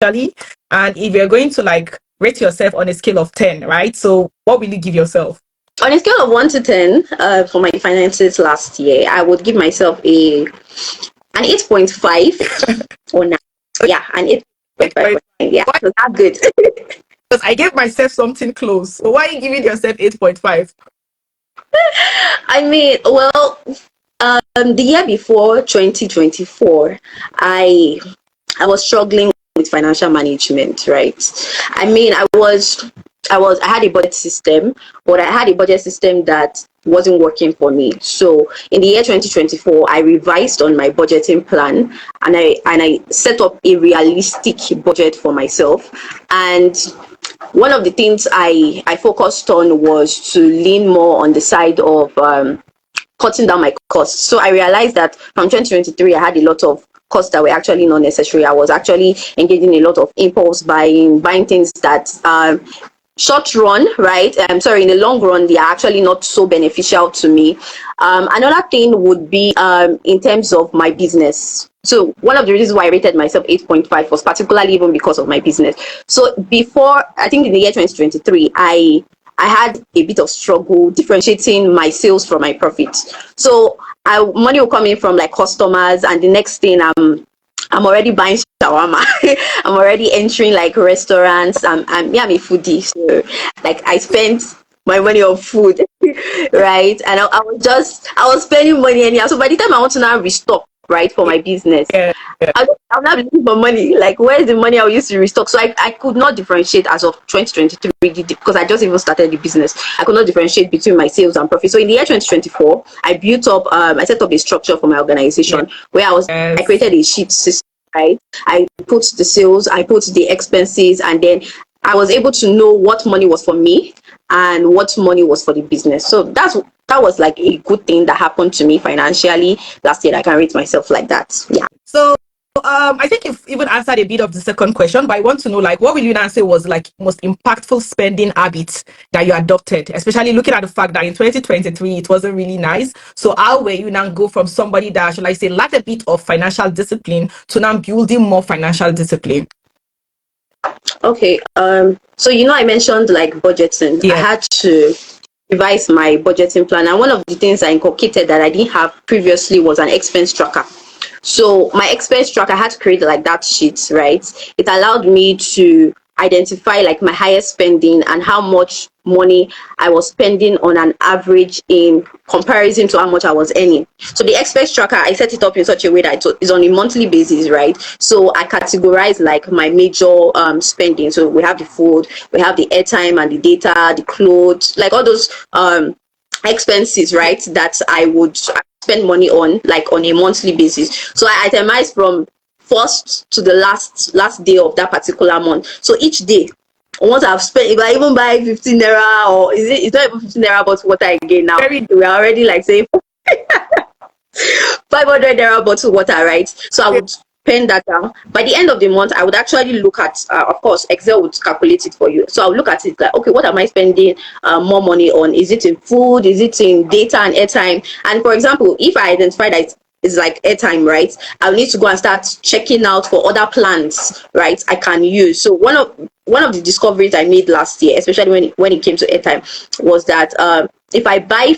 financially? And if you're going to like rate yourself on a scale of 10, right? So what will you give yourself? On a scale of 1 to 10, for my finances last year, I would give myself an 8.5 or 9. Yeah, an 8.5 or 9. Yeah, so that's good. Because I gave myself something close. So why are you giving yourself 8.5? I mean, well, the year before 2024, I was struggling with financial management, right? I mean, I had a budget system, but I had a budget system that wasn't working for me. So in the year 2024, I revised on my budgeting plan, and I set up a realistic budget for myself. And one of the things I focused on was to lean more on the side of cutting down my costs. So I realized that from 2023, I had a lot of costs that were actually not necessary. I was actually engaging in a lot of impulse buying things that short run, right? In the long run, they are actually not so beneficial to me. Another thing would be in terms of my business. So one of the reasons why I rated myself 8.5 was particularly even because of my business. So before, I think in the year 2023, I had a bit of struggle differentiating my sales from my profits. So money will come in from like customers, and the next thing I'm already buying shawarma. I'm already entering like restaurants. I'm a foodie, so like I spent my money on food, right? And I was spending money anyhow. So by the time I want to now restock, right, for my business, Yeah. I'm not looking for money. Like, where's the money I will use to restock? So I could not differentiate as of 2023 because I just even started the business. I could not differentiate between my sales and profit. So in the year 2024, I set up a structure for my organization where I created a sheet system, right? I put the sales, I put the expenses, and then I was able to know what money was for me and what money was for the business. So that was like a good thing that happened to me financially last year. I can rate myself like that. Yeah. So I think you've even answered a bit of the second question, but I want to know, like, what will you now say was like most impactful spending habits that you adopted, especially looking at the fact that in 2023 it wasn't really nice. So how were you now go from somebody that, should I say, lacked a bit of financial discipline to now building more financial discipline? Okay. So I mentioned like budgeting. I had to revise my budgeting plan, and one of the things I inculcated that I didn't have previously was an expense tracker. So my expense tracker, I had to create like that sheet, right? It allowed me to identify like my highest spending and how much money I was spending on an average in comparison to how much I was earning. So the expense tracker, I set it up in such a way that it's on a monthly basis, right? So I categorize like my major spending. So we have the food, we have the airtime and the data, the clothes, like all those expenses, right, that I would spend money on like on a monthly basis. So I itemize from first to the last day of that particular month. So each day, once I've spent, if I even buy 15 naira, or it's not even 15 naira bottle water again now. We're already like saying 500 naira bottle water, right? So I would pen that down. By the end of the month, I would actually look at, of course, Excel would calculate it for you. So I'll look at it like, okay, what am I spending more money on? Is it in food? Is it in data and airtime? And for example, if I identify that it's like airtime, right, I'll need to go and start checking out for other plans, right, I can use. So one of the discoveries I made last year, especially when it came to airtime, was that if I buy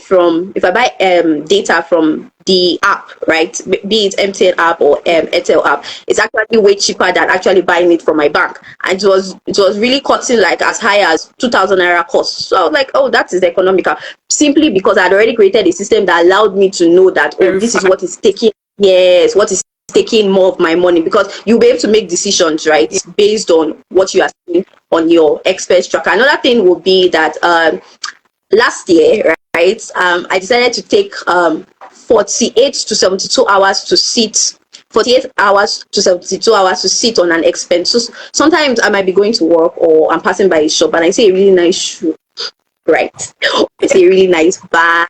data from the app, right, be it MTN app or Airtel app, it's actually way cheaper than actually buying it from my bank. And it was really costing like as high as 2,000 naira cost. So I was like, oh, that is economical, simply because I'd already created a system that allowed me to know that, oh, this is what is taking, what is taking more of my money, because you'll be able to make decisions, right, based on what you are seeing on your expense tracker. Another thing would be that last year, right, I decided to take 48 to 72 hours to sit 48 hours to 72 hours to sit on an expense. So sometimes I might be going to work or I'm passing by a shop and I see a really nice shoe, right? I see a really nice bag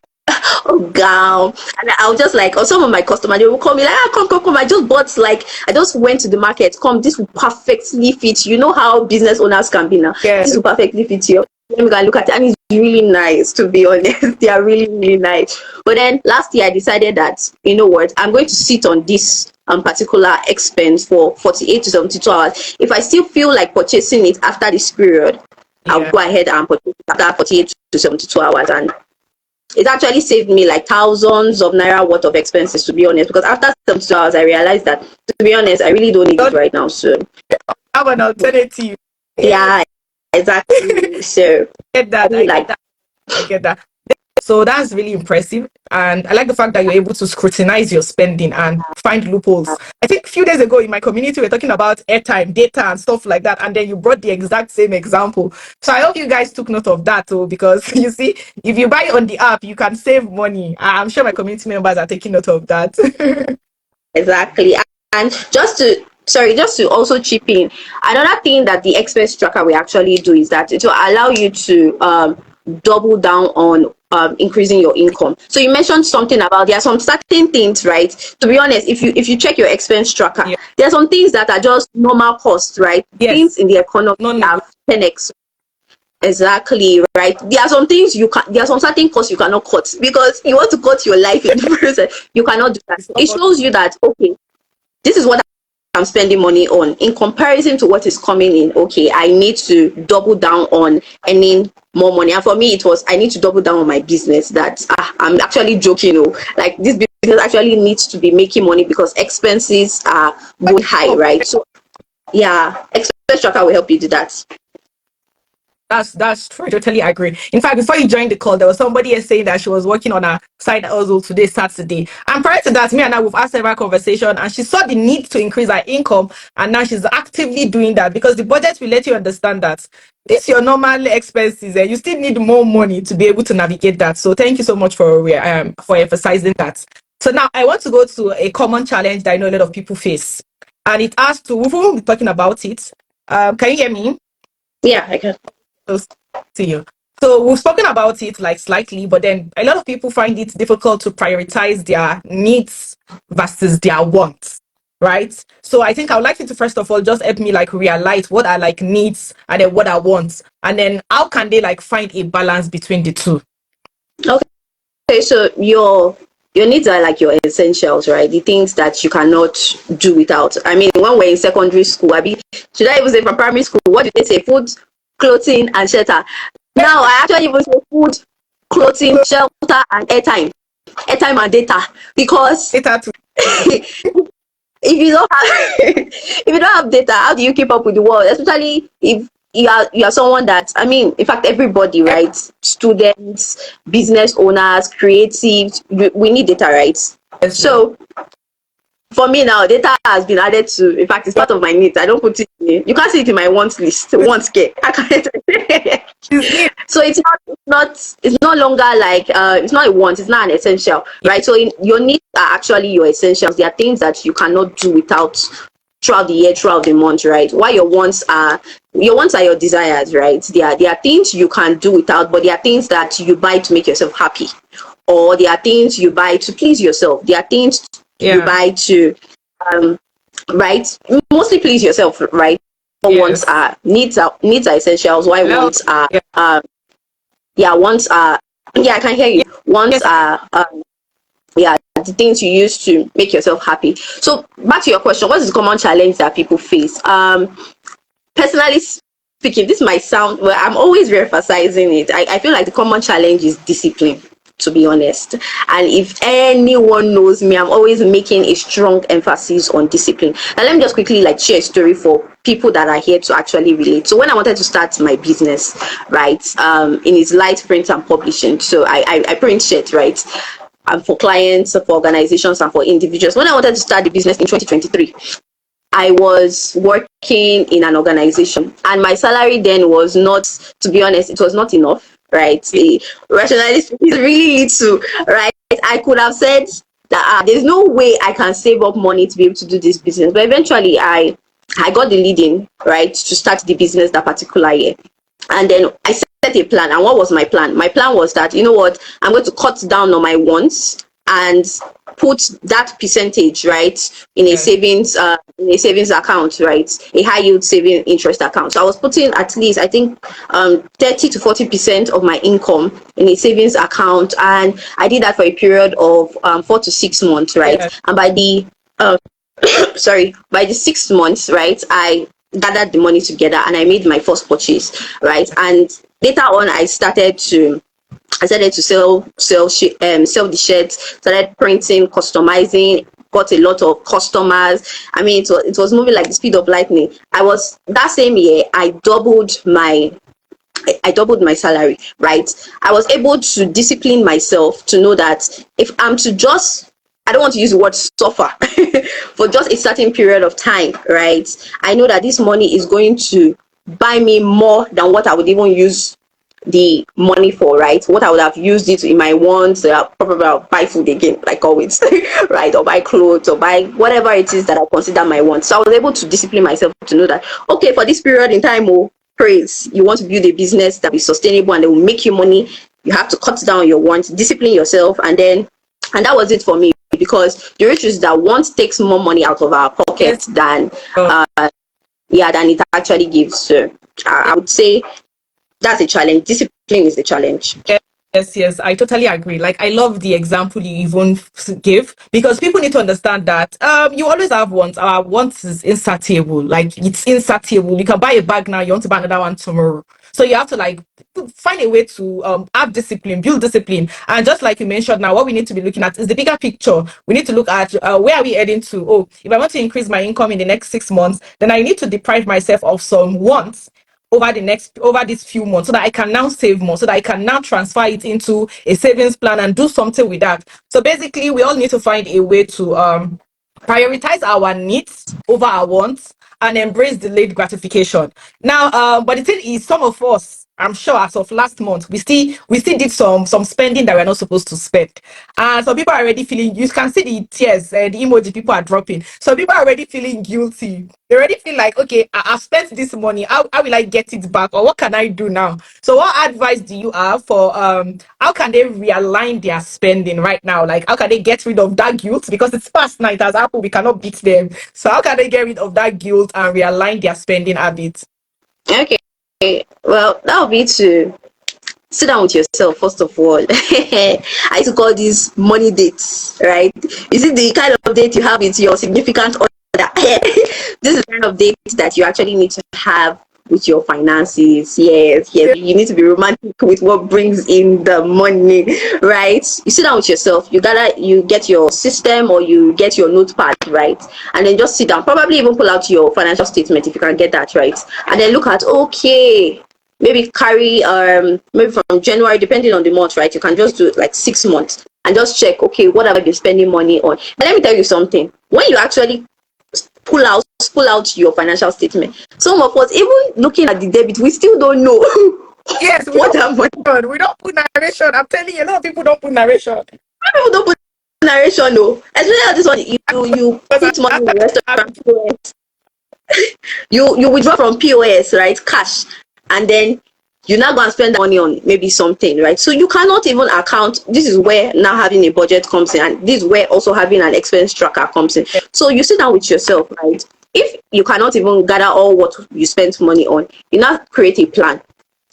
or gown, and I'll just like, or some of my customers, they will call me like, come, I just bought, like, I just went to the market, come, this will perfectly fit. You know how business owners can be now. This will perfectly fit you. Let me go and look at it, and it's really nice, to be honest. They are really, really nice. But then last year I decided that, you know what, I'm going to sit on this particular expense for 48 to 72 hours, if I still feel like purchasing it after this period, I'll go ahead and purchase it after 48 to 72 hours. And it actually saved me like thousands of naira worth of expenses, to be honest, because after 72 hours, I realized that, to be honest, I really don't need it right now. So have an alternative. yeah, exactly. So I get that. I get that. So that's really impressive. And I like the fact that you're able to scrutinize your spending and find loopholes. I think a few days ago in my community, we were talking about airtime, data, and stuff like that. And then you brought the exact same example. So I hope you guys took note of that too, because you see, if you buy on the app, you can save money. I'm sure my community members are taking note of that. exactly. And just to also chip in, another thing that the expense tracker will actually do is that it will allow you to double down on increasing your income. So you mentioned something about, there are some certain things, right? To be honest, if you check your expense tracker, Yeah. there are some things that are just normal costs, right? Yes. Things in the economy Non- have 10x. Exactly, right. There are some things there are some certain costs you cannot cut, because you want to cut your life in the process. You cannot do that. It shows you that, okay, this is what I'm spending money on in comparison to what is coming in. Okay, I need to double down on earning more money. And for me, it was, I need to double down on my business. That I'm actually joking. Like, this business actually needs to be making money because expenses are going high, right? So yeah, expense tracker will help you do that. That's true. I totally agree. In fact, before you joined the call, there was somebody else saying that she was working on a side hustle today, Saturday. And prior to that, me and her, we've had several conversations, and she saw the need to increase her income, and now she's actively doing that because the budget will let you understand that this your normal expenses, and you still need more money to be able to navigate that. So thank you so much for emphasizing that. So now I want to go to a common challenge that I know a lot of people face, and it has to. We will be talking about it. Can you hear me? Yeah, I can. Close to you. So we've spoken about it like slightly, but then a lot of people find it difficult to prioritize their needs versus their wants, right? So I think I would like you to first of all just help me like realize what are like needs and then what are wants, and then how can they like find a balance between the two. Okay, so your needs are like your essentials, right? The things that you cannot do without. I mean, when we're in secondary school, should I even say from primary school, what did they say? Food, clothing, and shelter. Now I actually even say food, clothing, shelter, and airtime and data, because Data too. if you don't have if you don't have data, how do you keep up with the world? Especially if you are someone that, I mean, in fact, everybody, right? Students, business owners, creatives, we need data, right? Yes, So for me now, data has been added to. In fact, it's part of my needs. I don't put it in. You can't see it in my wants list. Wants care. I can't. So it's no longer like it's not a want. It's not an essential, right? So your needs are actually your essentials. They are things that you cannot do without throughout the year, throughout the month, right? While your wants are your desires, right? They are things you can do without, but they are things that you buy to make yourself happy, or they are things you buy to please yourself. They are things you buy to right, mostly please yourself, right? Wants are needs are essentials. Why wants are wants are, I can hear you. Wants are the things you use to make yourself happy. So back to your question, what is the common challenge that people face? Personally speaking, this might sound, well, I'm always re-emphasizing it. I feel like the common challenge is discipline, to be honest. And if anyone knows me, I'm always making a strong emphasis on discipline. And let me just quickly like share a story for people that are here to actually relate. So when I wanted to start my business, right, in its light print and publishing, so I print shirts, right, for clients, for organizations, and for individuals. When I wanted to start the business in 2023, I was working in an organization, and my salary then was not, to be honest, it was not enough, right? The rationalist is really little, right? I could have said that there's no way I can save up money to be able to do this business, but eventually I got the leading, right, to start the business that particular year. And then I set a plan. And what was my plan? My plan was that, you know what, I'm going to cut down on my wants and put that percentage, right, in a savings account, right, a high yield saving interest account. So I was putting at least, I think, 30 to 40% of my income in a savings account, and I did that for a period of 4 to 6 months, right. And by the sorry, by the 6 months, right, I gathered the money together and I made my first purchase, right? And later on, I started to sell the shirts, started printing, customizing, got a lot of customers. I mean, it was moving like the speed of lightning. I was that same year, I doubled my salary, right? I was able to discipline myself to know that if I'm to just, I don't want to use the word suffer for just a certain period of time, right? I know that this money is going to buy me more than what I would even use the money for, right? What I would have used it in my wants, probably I'll buy food again, like always, right? Or buy clothes or buy whatever it is that I consider my wants. So I was able to discipline myself to know that, okay, for this period in time, oh, praise, you want to build a business that is sustainable and it will make you money. You have to cut down your wants, discipline yourself, and that was it for me. Because the truth is that want takes more money out of our Yes. pockets than Oh, than it actually gives. So I would say that's a challenge. Discipline is the challenge. yes, yes, I totally agree. Like, I love the example you even give, because people need to understand that you always have wants. Our wants is insatiable. Like, it's insatiable. You can buy a bag now, you want to buy another one tomorrow. So you have to like find a way to have discipline, build discipline. And just like you mentioned, now what we need to be looking at is the bigger picture. We need to look at where are we heading to. Oh, if I want to increase my income in the next 6 months, then I need to deprive myself of some wants over these few months, so that I can now save more, so that I can now transfer it into a savings plan and do something with that. So basically, we all need to find a way to prioritize our needs over our wants and embrace delayed gratification. Now, but the thing is, some of us, I'm sure, as of last month, we still did some spending that we're not supposed to spend, and some people are already feeling. You can see the tears, the emoji people are dropping. Some people are already feeling guilty. They already feel like, okay, I've spent this money. How will I get it back, or what can I do now? So, what advice do you have for how can they realign their spending right now? Like, how can they get rid of that guilt? Because it's past night as Apple, we cannot beat them. So, how can they get rid of that guilt and realign their spending habits? Okay. Well, that would be to sit down with yourself first of all. I used to call these money dates, right? Is it the kind of date you have with your significant other? This is the kind of date that you actually need to have with your finances. Yes, yes. You need to be romantic with what brings in the money, right? You sit down with yourself. You get your system or you get your notepad, right? And then just sit down. Probably even pull out your financial statement if you can get that right. And then look at, okay, maybe carry maybe from January, depending on the month, right? You can just do like 6 months and just check, okay, what have I been spending money on? And let me tell you something. When you actually pull out your financial statement, some of us, even looking at the debit, we still don't know Yes, we what don't our money. we don't put narration. I'm telling you, a lot of people don't put narration. People don't put narration, no. Especially at this one, you Because put money in after the having restaurant POS, you withdraw from POS, right? Cash, and then you now go and spend that money on maybe something, right? So you cannot even account. This is where now having a budget comes in, and this is where also having an expense tracker comes in. So you sit down with yourself, right? If you cannot even gather all what you spent money on, you now create a plan,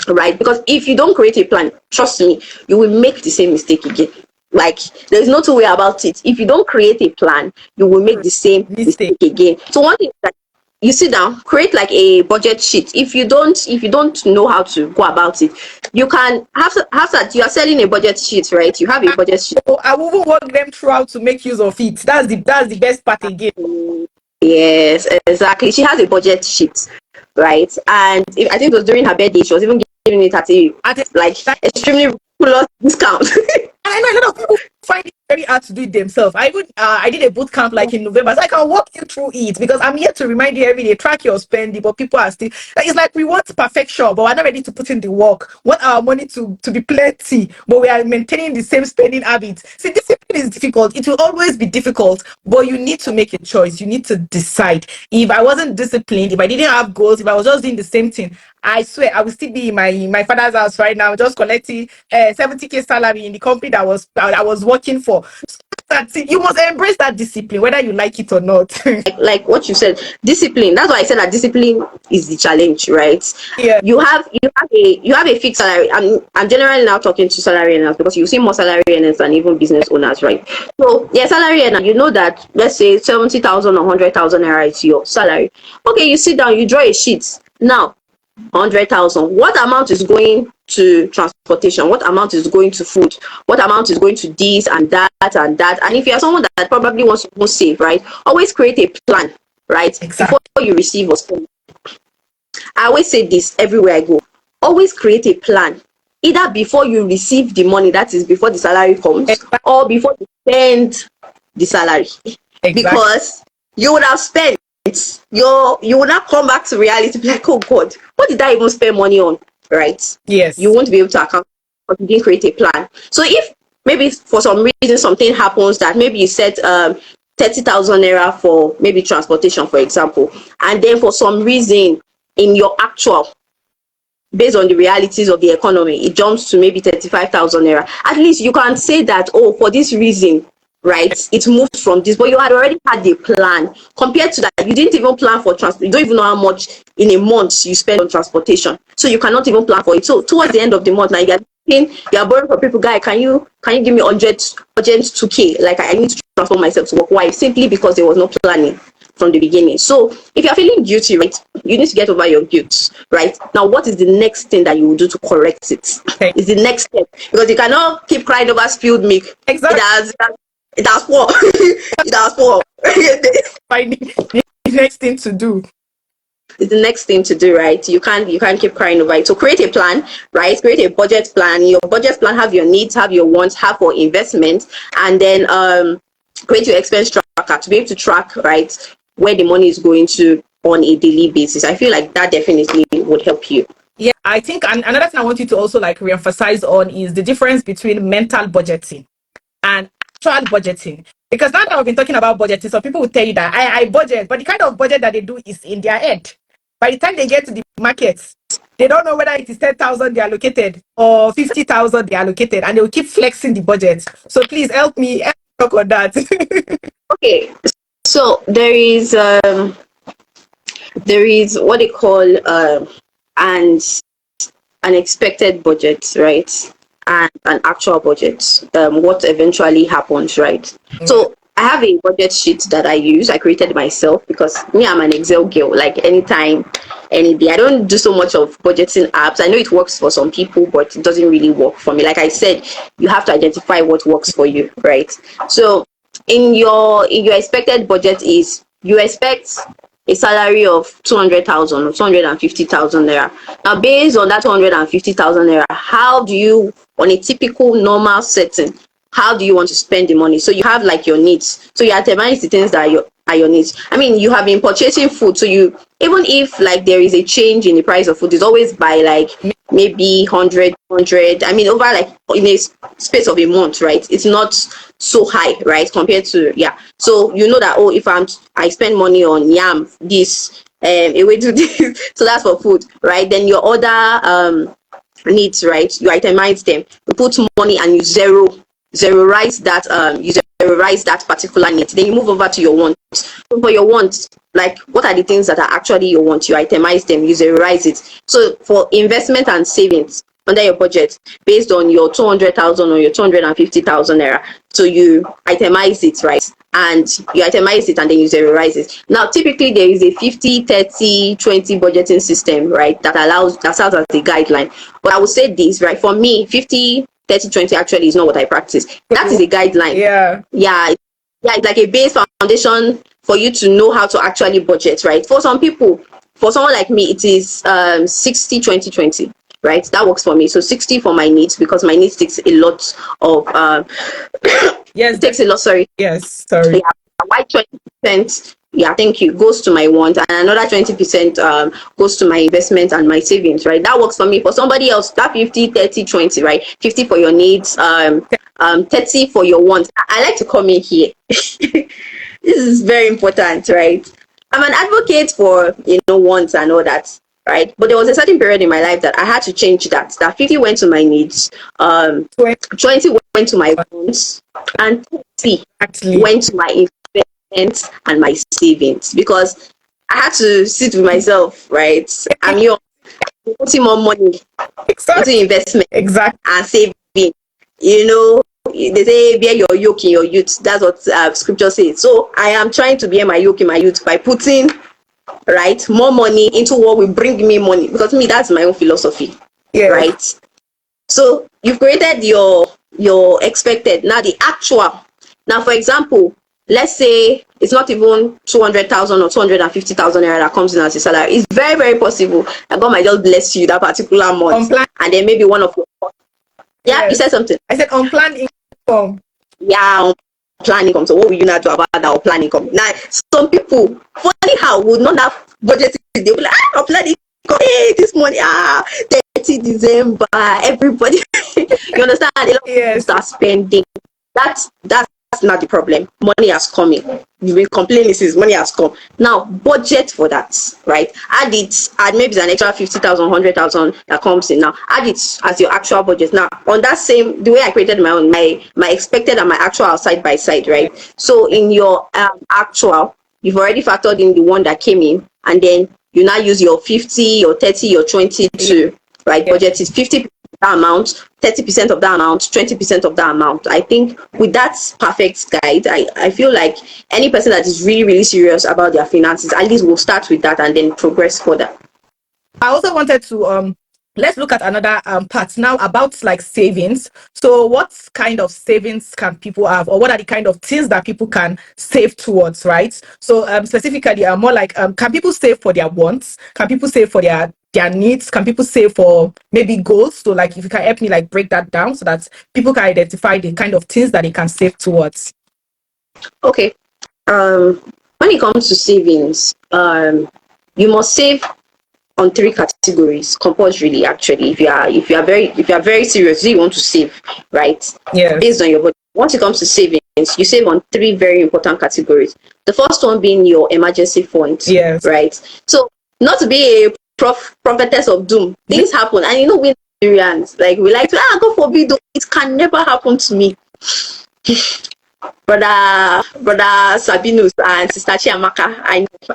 right? Because if you don't create a plan, trust me, you will make the same mistake again. Like, there's no two way about it. If you don't create a plan, you will make the same mistake. mistake again. So one thing is that you sit down, create like a budget sheet. If you don't know how to go about it, you can have that. You are selling a budget sheet, right? You have a budget sheet. So I will even walk them through how to make use of it. That's the best part again. Yes, exactly. She has a budget sheet, right? And I think it was during her birthday, she was even giving it at a At the like time, extremely ridiculous discount. I know a lot of people find it very hard to do it themselves. I did a boot camp like in November, so I can walk you through it, because I'm here to remind you every day, track your spending, but people are still like, it's like we want perfection, but we're not ready to put in the work. We want our money to be plenty, but we are maintaining the same spending habits. See, discipline is difficult. It will always be difficult, but you need to make a choice. You need to decide. If I wasn't disciplined, if I didn't have goals, if I was just doing the same thing, I swear I will still be in my father's house right now, just collecting 70K salary in the company that I was working for. That's it. You must embrace that discipline, whether you like it or not. Like what you said, discipline. That's why I said that discipline is the challenge, right? Yeah, You have a fixed salary. I'm generally now talking to salary earners because you see more salary earners than even business owners, right? So yeah, salary earner, you know that, let's say 70,000 or 100,000 naira is your salary. Okay, you sit down, you draw a sheet. Now 100,000, what amount is going to transportation, what amount is going to food, what amount is going to this and that and that. And if you're someone that probably wants to save, right, always create a plan, right, exactly. before you receive or spend. I always say this everywhere I go, always create a plan, either before you receive the money, that is before the salary comes, or before you spend the salary, Exactly. because you would have spent, you will not come back to reality, be like, oh God, what did I even spend money on, right? You Yes. won't be able to account because you didn't create a plan. So if maybe for some reason something happens that maybe you set 30,000 naira for maybe transportation, for example, and then for some reason in your actual, based on the realities of the economy, it jumps to maybe 35,000 naira. At least you can say that, oh, for this reason, right, it moved from this, but you had already had a plan. Compared to that, you didn't even plan for transport. You don't even know how much in a month you spend on transportation, so you cannot even plan for it. So towards the end of the month, now you're borrowing from people. Guy, can you give me 100 urgent 2k? Like I need to transfer myself to work. Why? Simply because there was no planning from the beginning. So if you're feeling guilty, right, you need to get over your guilt, right? Now, what is the next thing that you will do to correct it? Okay. Is the next step, because you cannot keep crying over spilled milk. Exactly. It has poor. It has poor. Finding the next thing to do. It's the next thing to do, right? You can't keep crying over it. So create a plan, right? Create a budget plan. Your budget plan have your needs, have your wants, have for investment, and then create your expense tracker to be able to track, right, where the money is going to on a daily basis. I feel like that definitely would help you. Yeah, I think another thing I want you to also like reemphasize on is the difference between mental budgeting and actual budgeting. Because now that I've been talking about budgeting, some people will tell you that I budget, but the kind of budget that they do is in their head. By the time they get to the markets, they don't know whether it is 10,000 they allocated or 50,000 they allocated, and they will keep flexing the budget. So please help me talk on that. Okay, so there is what they call an expected budget, right? And an actual budget, what eventually happens, right? So I have a budget sheet that I use. I created myself because me, I'm an Excel girl. Like anytime, any day. I don't do so much of budgeting apps. I know it works for some people, but it doesn't really work for me. Like I said, you have to identify what works for you, right? So in your expected budget is you expect a salary of 200,000 or 250,000 naira. Now, based on that 250,000 naira, how do you, on a typical normal setting, how do you want to spend the money? So you have like your needs. So you itemize the things that are your needs. I mean, you have been purchasing food, so you, even if like there is a change in the price of food, it's always by like maybe 100. I mean, over like in a space of a month, right? It's not so high, right? Compared to, yeah. So you know that, oh, if I spend money on yam, this, a way to this, so that's for food, right? Then your other needs, right? You itemize them, you put money, and you zeroize that particular need. Then you move over to your wants. So for your wants, like what are the things that are actually your wants? You itemize them, you zeroize it. So for investment and savings under your budget, based on your 200,000 or your 250,000 naira, so you itemize it, right? And you itemize it, and then you zeroize it. Now, typically there is a 50, 30, 20 budgeting system, right? That serves as a guideline. But I would say this, right? For me, 50, 30, 20 actually is not what I practice. That is a guideline. Yeah, it's like a base foundation for you to know how to actually budget, right? For some people, for someone like me, it is 60, 20, 20, right? That works for me. So 60 for my needs, because my needs takes a lot of Yes, it takes a lot, sorry. Yes, sorry. Yeah, why 20%? Yeah, thank you. Goes to my want, and another 20% goes to my investment and my savings, right? That works for me. For somebody else, that 50, 30, 20, right? 50 for your needs, 30 for your wants. I like to come in here. This is very important, right? I'm an advocate for wants and all that, right? But there was a certain period in my life that I had to change that. That 50 went to my needs, 20 went to my wants, and 30 Exactly. went to my investments and my savings, because I had to sit with myself, right? I'm young, putting more money into Exactly. investment Exactly. and saving. You know, they say bear your yoke in your youth. That's what scripture says. So I am trying to bear my yoke in my youth by putting, right, more money into what will bring me money, because me, that's my own philosophy, Yes. right? So you've created your expected, now the actual. Now, for example, let's say it's not even 200,000 or 250,000 naira that comes in as a salary. It's very, very possible that God might just bless you that particular month, Unplanned. and then maybe one of your, yeah, you said Yes. something. I said unplanned income. Yeah, plan income. So what will you not do about that plan income? Now, some people, funny how, would not have budgeted. They will be like, ah, plan income. Hey, this money, 30 December, everybody. You understand? A lot of people Yes. start spending. That's not the problem. Money has come in. You've been complaining since money has come. Now budget for that, right? Add it, add maybe it's an extra 50,000, 100,000 that comes in now. Add it as your actual budget. Now on that same, the way I created my own, my expected and my actual are side by side, right? So in your actual, you've already factored in the one that came in, and then you now use your 50, your 30, your 20 to, right? Yes. Budget is 50 that amount, 30% of that amount, 20% of that amount. I think with that perfect guide, I feel like any person that is really, really serious about their finances, at least will start with that and then progress further. I also wanted to let's look at another part now about like savings. So what kind of savings can people have, or what are the kind of things that people can save towards, right? So specifically more like can people save for their wants? Can people save for their needs? Can people save for maybe goals? So like if you can help me like break that down so that people can identify the kind of things that they can save towards. Okay. When it comes to savings, you must save on three categories compulsorily. Actually, if you are very serious, you want to save, right, based Yes. on your budget. Once it comes to savings, you save on three very important categories. The first one being your emergency fund, Yes. right? So not to be a prophetess of doom, things happen, and we Nigerians, like, we like to, God forbid, it can never happen to me. Brother Sabinus and Sister Chiamaka,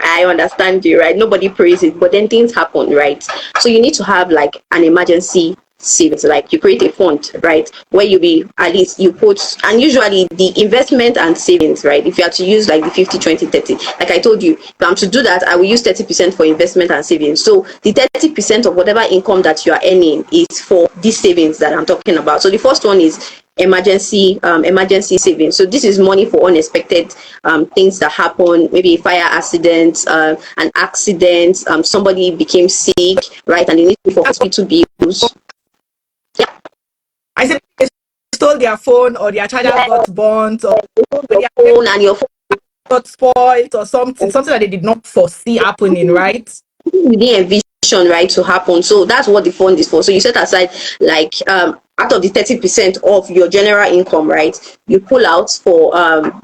I understand you, right? Nobody prays it, but then things happen, right? So you need to have like an emergency savings, like you create a fund, right, where you be, at least you put, and usually the investment and savings, right, if you have to use like the 50, 20, 30, like I told you, if I'm to do that, I will use 30% for investment and savings. So the 30% of whatever income that you are earning is for these savings that I'm talking about. So the first one is emergency savings. So this is money for unexpected things that happen, maybe a fire accident, an accident, somebody became sick, right, and they need to pay for That's what hospital bills. Yeah. I said. They stole their phone, or their charger Yeah, got burnt, or your their phone and your phone got spoiled, or something that they did not foresee happening, right? you didn't envision, right, to happen. So that's what the fund is for. So you set aside like out of the 30% of your general income, right, you pull out for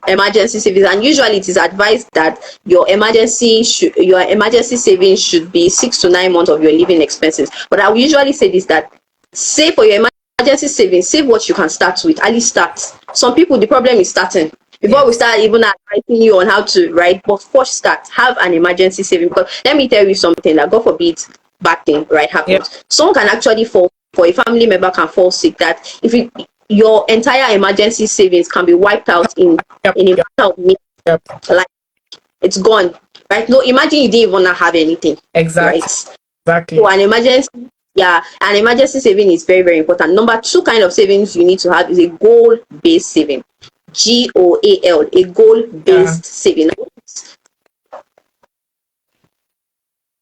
emergency savings. And usually it is advised that your emergency savings should be 6 to 9 months of your living expenses. But I will usually say this, that save for your emergency savings, save what you can start with, at least start. Some people, the problem is starting. Before we Yes. start even advising you on how to write, but first start, have an emergency saving. Because let me tell you something, that God forbid bad thing, right, Yep. happens. Someone can actually fall, for a family member can fall sick, that if your entire emergency savings can be wiped out in Yep. a Yep. matter of minutes, Yep. like it's gone, right? No, imagine you didn't even have anything, right? Exactly. So Exactly. an emergency saving is very, very important. Number two kind of savings you need to have is a goal-based saving. GOAL, a Yeah. goal-based saving.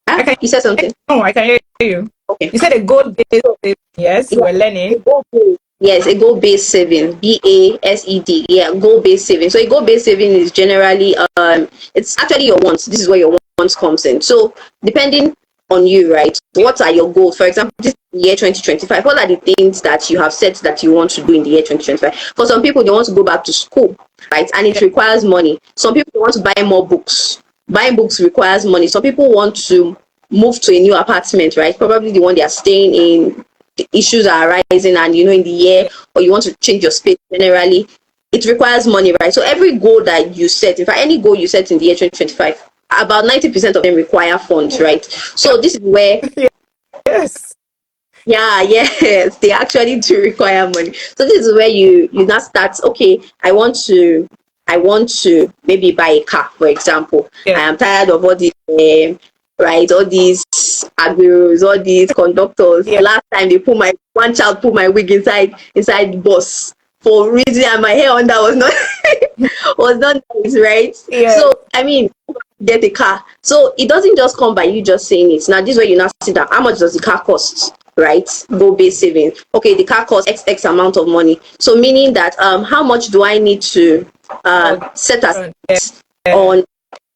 I can. You said something. No, I can hear you. Okay. You said a goal based. So, Yes, yeah, we're a learning. goal-based. Yes, a goal-based saving. BASED. Yeah, goal-based saving. So a goal-based saving is generally it's actually your wants. This is where your wants comes in. So depending on you, right? What are your goals? For example, this year 2025, what are the things that you have said that you want to do in the year 2025? For some people, they want to go back to school, right? And it Yeah. requires money. Some people want to buy more books. Buying books requires money. Some people want to move to a new apartment, right? Probably the one they are staying in, the issues are arising, and in the year, or you want to change your space generally, it requires money, right? So every goal that you set, in fact, any goal you set in the year 2025, about 90% of them require funds, right? So this is where, Yes. yeah, yes, they actually do require money. So this is where you now start. Okay, I want to maybe buy a car, for example. I Yeah. am tired of all these right, all these agros, all these conductors. Yeah. Last time they put my one child put my wig inside the bus for reason, and my hair under was not was not nice, right? Yeah. So I mean, get a car. So it doesn't just come by you just saying it. Now this way you now sit down. How much does the car cost? Right? Go base savings. Okay, the car costs X amount of money. So meaning that how much do I need to set aside Yeah. on,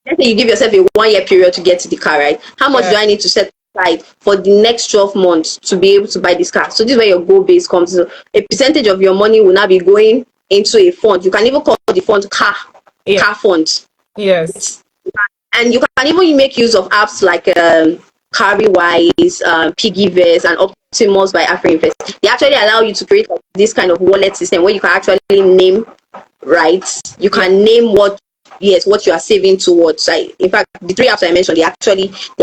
let's say you give yourself a 1 year period to get to the car, right? How much do I need to set aside for the next 12 months to be able to buy this car? So this is where your goal base comes. So a percentage of your money will now be going into a fund. You can even call the fund car fund. Yes. And you can even make use of apps like Carrywise, Piggyverse, and Optimus by AfroInvest. They actually allow you to create this kind of wallet system where you can actually name, right? You can name what you are saving towards. In fact, the 3 apps I mentioned, they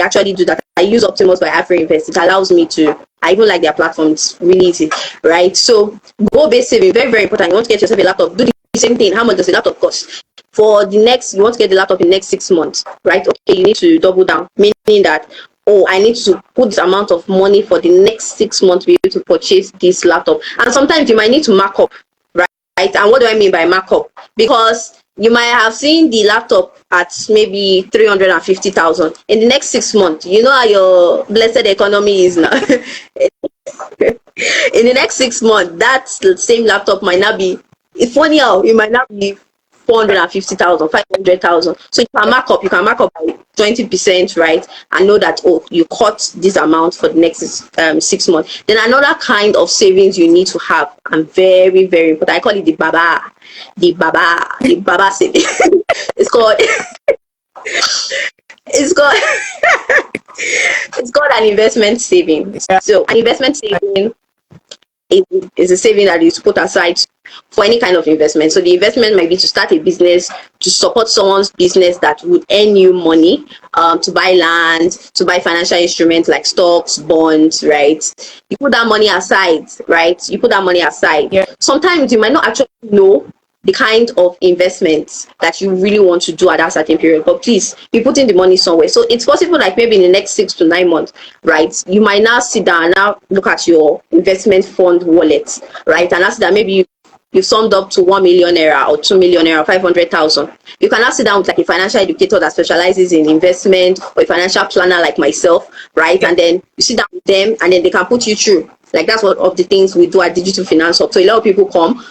actually do that. I use Optimus by AfroInvest. It allows me to. I even like their platform. It's really easy, right? So goal-based saving, very, very important. You want to get yourself a laptop, do the same thing. How much does a laptop cost? For the next, you want to get the laptop in the next 6 months, right? Okay, you need to double down, meaning that, oh, I need to put this amount of money for the next 6 months to be able to purchase this laptop. And sometimes you might need to mark up, right? And what do I mean by markup? Because you might have seen the laptop at maybe 350,000 in the next 6 months. You know how your blessed economy is now. In the next 6 months, that same laptop might not be. It's funny how it might not be 450,000, 500,000. So you can mark up. You can mark up by 20%, right? And know that, oh, you cut this amount for the next 6 months. Then another kind of savings you need to have, and very, very important. I call it the baba saving. It's called it's called it's called an investment saving. Yeah. So an investment saving is a saving that is put aside for any kind of investment. So the investment might be to start a business, to support someone's business that would earn you money, to buy land, to buy financial instruments like stocks, bonds, right? You put that money aside, right? You put that money aside. Yeah. Sometimes you might not actually know the kind of investments that you really want to do at that certain period, but please be putting the money somewhere. So it's possible, like maybe in the next 6 to 9 months, right? You might now sit down and now look at your investment fund wallet, right? And ask that maybe you've summed up to 1 million naira or 2 million naira, 500,000. You can now sit down with like a financial educator that specializes in investment, or a financial planner like myself, right? Yeah. And then you sit down with them, and then they can put you through. Like that's one of the things we do at Digital Finance Hub. So a lot of people come,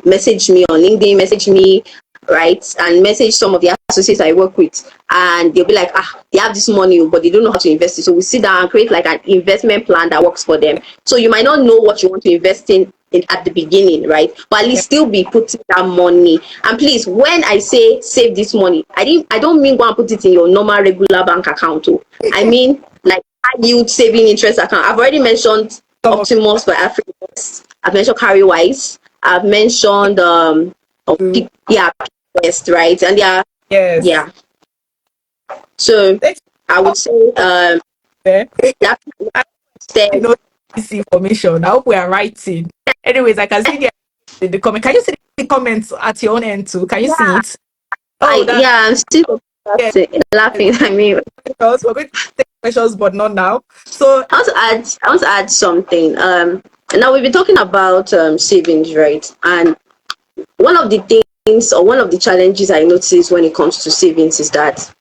message me on LinkedIn, message me, right, and message some of the associates I work with, and they'll be like, they have this money, but they don't know how to invest it. So we sit down and create like an investment plan that works for them. So you might not know what you want to invest in at the beginning, right? But at least still be putting that money. And please, when I say save this money, I don't mean go and put it in your normal regular bank account. I mean like high yield saving interest account. I've already mentioned Optimus for Africa. I've mentioned Carrywise. I've mentioned Best, right? And Yes. yeah. So I would say that I know this information. I hope we are writing. Anyways, I can see the comment. Can you see the comments at your own end too? Can you see it? Oh, I'm still laughing. I mean, we're going to take questions, but not now. So I want to add something. Now we've been talking about savings, right? And one of the things, or one of the challenges I notice when it comes to savings is that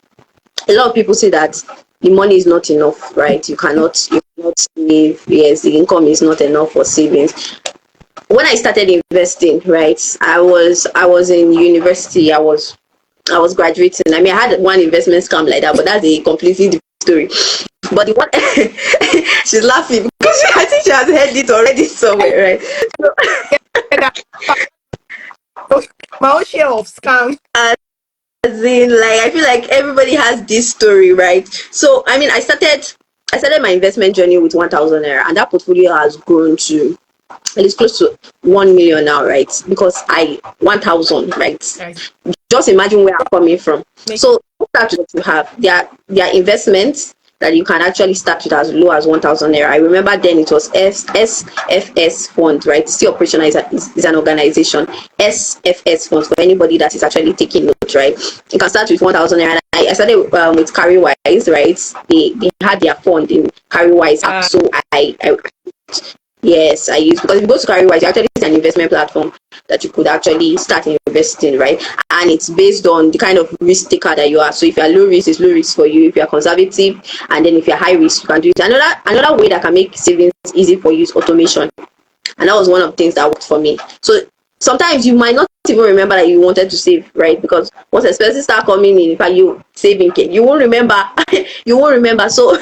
a lot of people say that the money is not enough, right? You cannot save. Yes, the income is not enough for savings. When I started investing, right, I was in university. I was graduating. I mean, I had one investment scam like that, but that's a completely different story. But the one she's laughing because I think she has heard it already somewhere, right? my own share of scam. As in, like, I feel like everybody has this story, right? So I mean, I started my investment journey with 1,000 naira, and that portfolio has grown to at least close to 1 million now, right? Because I 1,000, right? Right. Just imagine where I'm coming from. Make So start with what you have. There are investments that you can actually start with as low as 1,000 naira. I remember then it was SFS fund, right? Still operational is an organization. SFS fund, for anybody that is actually taking note, right? You can start with 1,000 naira. I started with Carrywise, right? They had their fund in Carrywise app, so I yes, I use, because if you go to Carrywise, actually it's an investment platform that you could actually start investing, right? And it's based on the kind of risk taker that you are. So if you're low risk, it's low risk for you. If you're conservative, and then if you're high risk, you can do it. Another way that can make savings easy for you is automation, and that was one of the things that worked for me. So sometimes you might not even remember that you wanted to save, right? Because once expenses start coming in, if you saving, you won't remember. You won't remember. So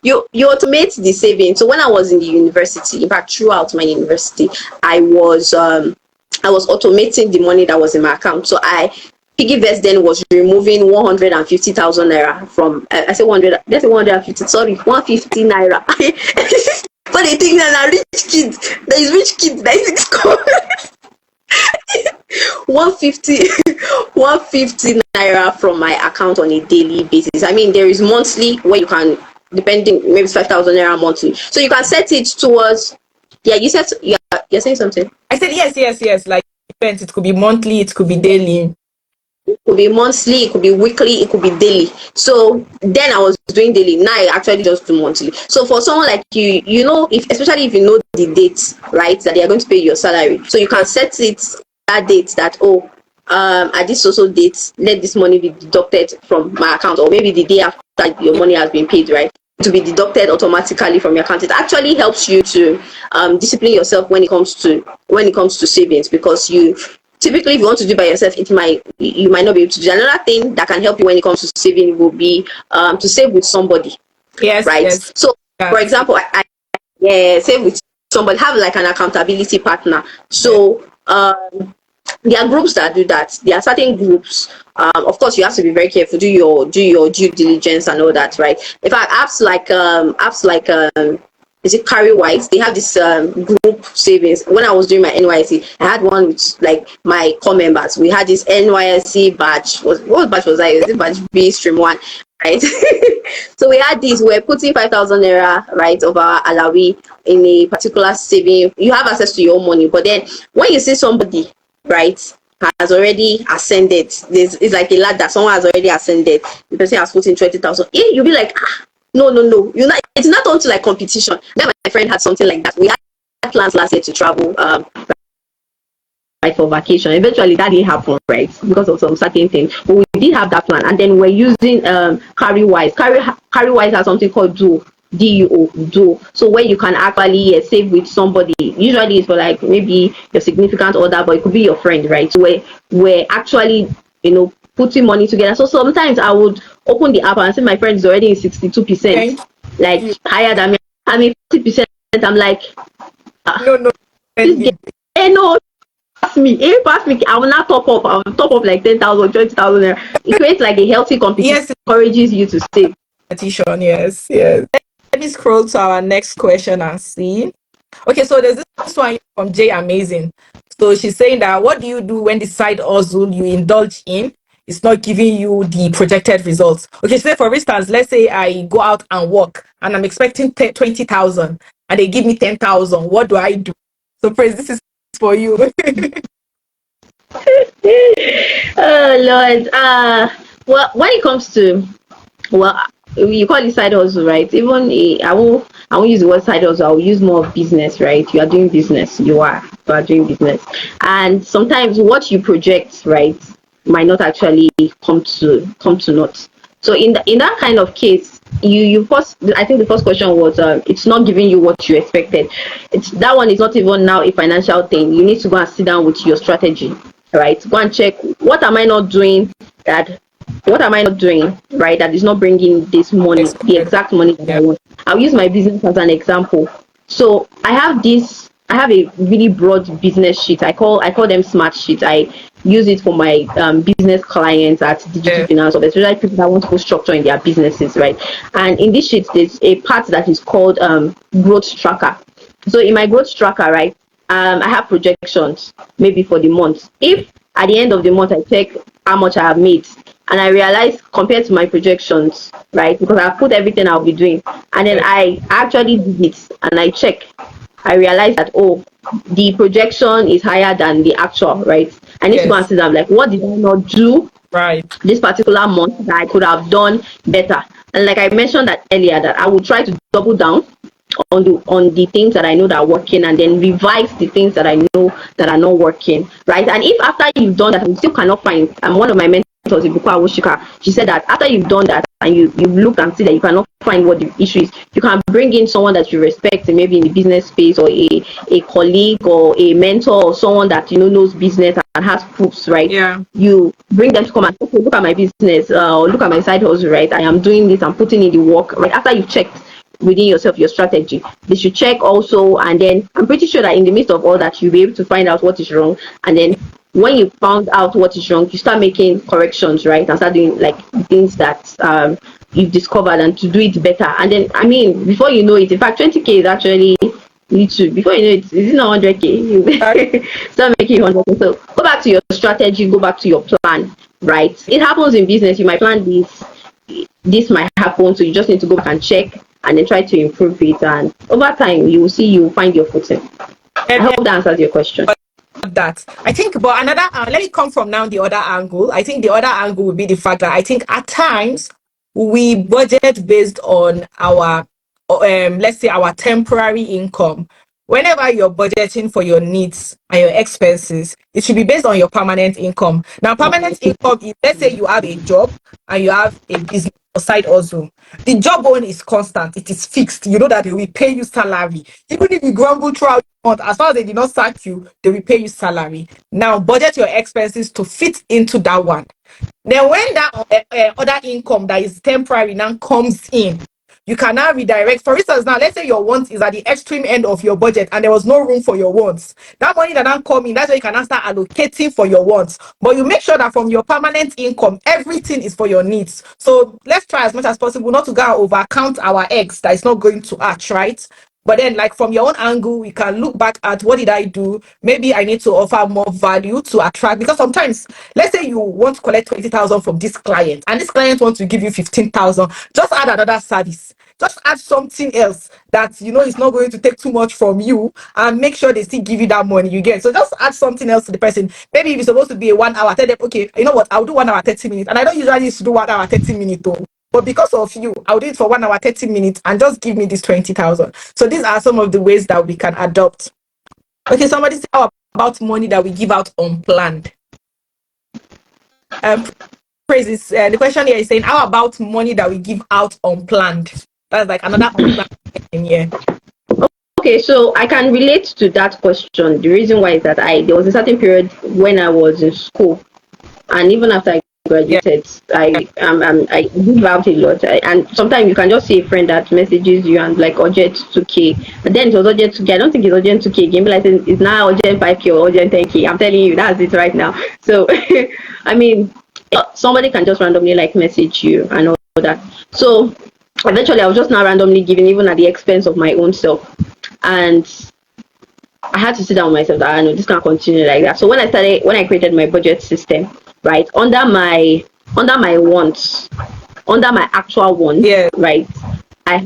you automate the saving. So when I was in the university, in fact throughout my university, I was automating the money that was in my account. So Piggyvest then was removing 150,000 naira from, I say 100, let's say 150, sorry, 150 naira. But they think that rich kids, there is rich kids that is called 150 150 naira from my account on a daily basis. I mean, there is monthly where you can, depending, maybe it's 5,000 naira monthly. So you can set it towards, yeah, you said, yeah, you're saying something. I said yes. Like, depends. It could be monthly, it could be daily. It could be monthly, it could be weekly, it could be daily. So then I was doing daily. Now I actually just do monthly. So for someone like you know, if especially if you know the dates, right, that they are going to pay your salary, so you can set it that date that, oh, at this social date, let this money be deducted from my account, or maybe the day after your money has been paid, right, to be deducted automatically from your account. It actually helps you to discipline yourself when it comes to savings, because you typically, if you want to do it by yourself, you might not be able to do. Another thing that can help you when it comes to saving will be to save with somebody. Yes, right? yes. So, for example, I save with somebody, have like an accountability partner. So, there are groups that do that. There are certain groups. Of course, you have to be very careful. Do your due diligence and all that, right? In fact, apps like is it Carrywise? They have this group savings. When I was doing my NYC, I had one with like my core members. We had this NYC batch. What batch was I? Was it batch B stream 1? Right. So we had this. We're putting 5,000 naira, right, of our alawi in a particular saving. You have access to your own money, but then when you see somebody, right, has already ascended, it's like a ladder. Someone has already ascended. The person has put in 20,000. You'll be like, no. You know, it's not onto like competition. Then my friend had something like that. We had plans last year to travel, right, for vacation. Eventually, that didn't happen, right, because of some certain things. But we did have that plan, and then we're using Carrywise. Carrywise has something called Duo. Duo. So where you can actually save with somebody. Usually it's for like maybe your significant other, but it could be your friend, right? So we're actually, putting money together. So sometimes I would open the app and see my friend is already in 62%, like higher than me. I mean 40%. I'm like, No. this no, pass me. I will not top up. I will top up like 10,000, 20,000 naira. It creates like a healthy competition. Yes, Encourages you to save. competition. Yes. Let me scroll to our next question and see. Okay, so there's this one from Jay Amazing. So she's saying that, what do you do when the side hustle you indulge in is not giving you the projected results? Okay, so for instance, let's say I go out and work and I'm expecting 20,000 and they give me 10,000. What do I do? So Praise, this is for you. Oh Lord. Well, when it comes to, well, you call it side hustle, right? Even I won't use the word side hustle. I'll use more of business, right? You are doing business. You are doing business, and sometimes what you project, right, might not actually come to naught. So in that kind of case, you first, I think the first question was, it's not giving you what you expected. It's that one is not even now a financial thing. You need to go and sit down with your strategy, right? Go and check, what am I not doing, right, that is not bringing this money, the exact money that I want. I'll use my business as an example. So I have a really broad business sheet. I call them smart sheets. use it for my business clients at Digital Yeah. Finance, or especially people that want to put structure in their businesses, right? And in this sheet, there's a part that is called growth tracker. So in my growth tracker, right, I have projections maybe for the month. If at the end of the month I check how much I have made, and I realize compared to my projections, right, because I've put everything I'll be doing, and then Yeah. I actually did it and I check, I realize that, oh, the projection is higher than the actual, right? I need to go and Yes. see them, like, what did I not do Right. this particular month that I could have done better? And like I mentioned that earlier, that I would try to double down on the things that I know that are working, and then revise the things that I know that are not working, right? And if after you've done that you still cannot find, one of my mentors, Ibuka Awoshika, she said that after you've done that and you look and see that you cannot find what the issue is, you can bring in someone that you respect, maybe in the business space, or a colleague or a mentor, or someone that knows business and has proofs, right? Yeah. You bring them to come and, okay, look at my business, or look at my side hustle, right? I am doing this, I'm putting in the work, right? After you've checked within yourself your strategy, they should check also, and then I'm pretty sure that in the midst of all that, you'll be able to find out what is wrong, and then when you found out what is wrong, you start making corrections, right, and start doing like things that you've discovered, and to do it better. And then, I mean, before you know it, in fact, 20K is actually little. Before you know it, is it not 100K? You start making 100K. So go back to your strategy, go back to your plan, right? It happens in business. You might plan this might happen, so you just need to go back and check, and then try to improve it, and over time you will see, you will find your footing. I And hope that answers your question. that I think, but another let me come from now the other angle. I think the other angle would be the fact that I think at times we budget based on our let's say our temporary income. Whenever you're budgeting for your needs and your expenses, it should be based on your permanent income. Now, permanent income is, let's say you have a job and you have a business or side hustle. The job one is constant, it is fixed. You know that they will pay you salary. Even if you grumble throughout the month, as far as they did not sack you, they will pay you salary. Now, budget your expenses to fit into that one. Then, when that other income that is temporary now comes in, you can now redirect. For instance, now let's say your wants is at the extreme end of your budget and there was no room for your wants. That money that now come in, that's where you can now start allocating for your wants. But you make sure that from your permanent income, everything is for your needs. So let's try as much as possible not to go and overcount our eggs that is not going to hatch, right? But then, like from your own angle, you can look back at what did I do? Maybe I need to offer more value to attract. Because sometimes, let's say you want to collect 20,000 from this client, and this client wants to give you 15,000. Just add another service. Just add something else that is not going to take too much from you, and make sure they still give you that money you get. So just add something else to the person. Maybe if it's supposed to be a 1 hour, tell them, okay, you know what? I'll do 1 hour 30 minutes, and I don't usually used to do 1 hour 30 minutes though. But because of you, I'll do it for 1 hour, 30 minutes, and just give me this 20,000. So these are some of the ways that we can adopt. Okay, somebody say how about money that we give out unplanned. Um, Praises. The question here is saying, how about money that we give out unplanned? That's like another unplanned thing here. Okay, so I can relate to that question. The reason why is that there was a certain period when I was in school, and even after I Yeah, graduated, I give out a lot. And sometimes you can just see a friend that messages you and like urgent 2K, but then it was urgent 2K. I don't think it's urgent 2K again, but like it's now urgent 5K or urgent 10K. I'm telling you, that's it right now. So I mean, somebody can just randomly like message you and all that. So eventually I was just now randomly giving, even at the expense of my own self. And I had to sit down with myself that I know this can't continue like that. So when I created my budget system, right, under my wants, under my actual wants, yeah, right, I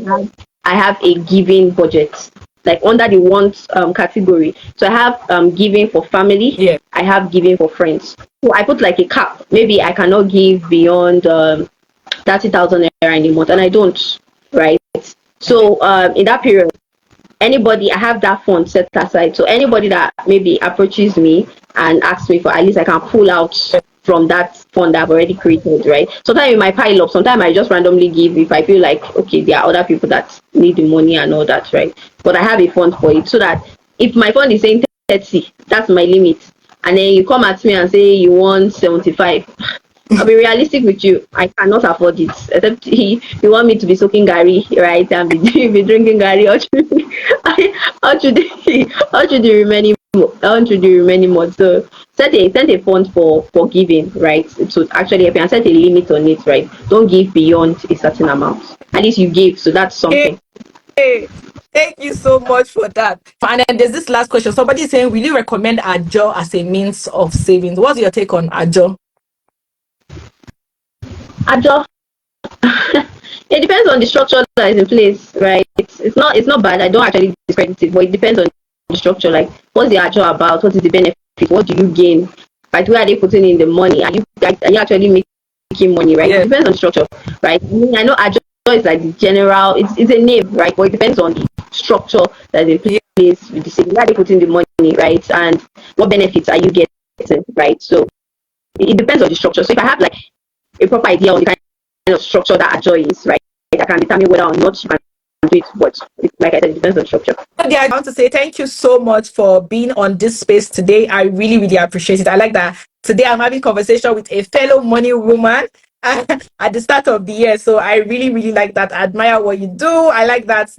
have a giving budget, like under the wants category. So I have giving for family, yeah. I have giving for friends. So I put like a cap. Maybe I cannot give beyond 30,000 naira in a month, and I don't, right? So in that period, anybody, I have that fund set aside, so anybody that maybe approaches me and asks me for, at least I can pull out from that fund that I've already created, right? Sometimes it might pile up, sometimes I just randomly give if I feel like, okay, there are other people that need the money and all that, right? But I have a fund for it, so that if my fund is saying 30, that's my limit, and then you come at me and say you want 75, I'll be realistic with you. I cannot afford it. Except he want me to be soaking gari, right? And be drinking gari. How should how should the remaining how should the remaining month? So set a fund for giving, right? To actually help you and set a limit on it, right? Don't give beyond a certain amount. At least you give, so that's Hey, something. hey, thank you so much for that. And then there's this last question. Somebody is saying, will you recommend Ajo as a means of savings? What's your take on Ajo? Ajo, it depends on the structure that is in place, right? It's not bad. I don't actually discredit it, but it depends on the structure. Like, what's the actual about? What is the benefit? What do you gain? Like, where are they putting in the money? Are you actually making money, right? It Yeah, depends on the structure, right? I mean, I know Ajo is like the general. It's a name, right? But it depends on the structure that is in yeah, place with the city. Where are they putting the money, right? And what benefits are you getting, right? So it depends on the structure. So if I have like a proper idea on the kind of structure that Ajo is, right? I can determine whether or not you can do it. But like I said, it depends on the structure. yeah, I want to say thank you so much for being on this space today. I really, really appreciate it. I like that today I'm having conversation with a fellow money woman at the start of the year. So I really, really like that. I admire what you do. I like that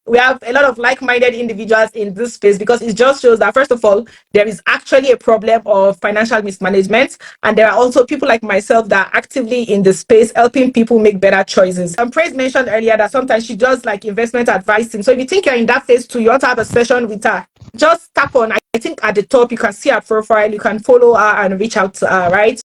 we have a lot of like-minded individuals in this space because it just shows that first of all there is actually a problem of financial mismanagement, and there are also people like myself that are actively in the space helping people make better choices. And Praise mentioned earlier that sometimes she does like investment advising, so if you think you're in that phase too, you want to have a session with her, just tap on, I think at the top you can see her profile, you can follow her and reach out to her, right?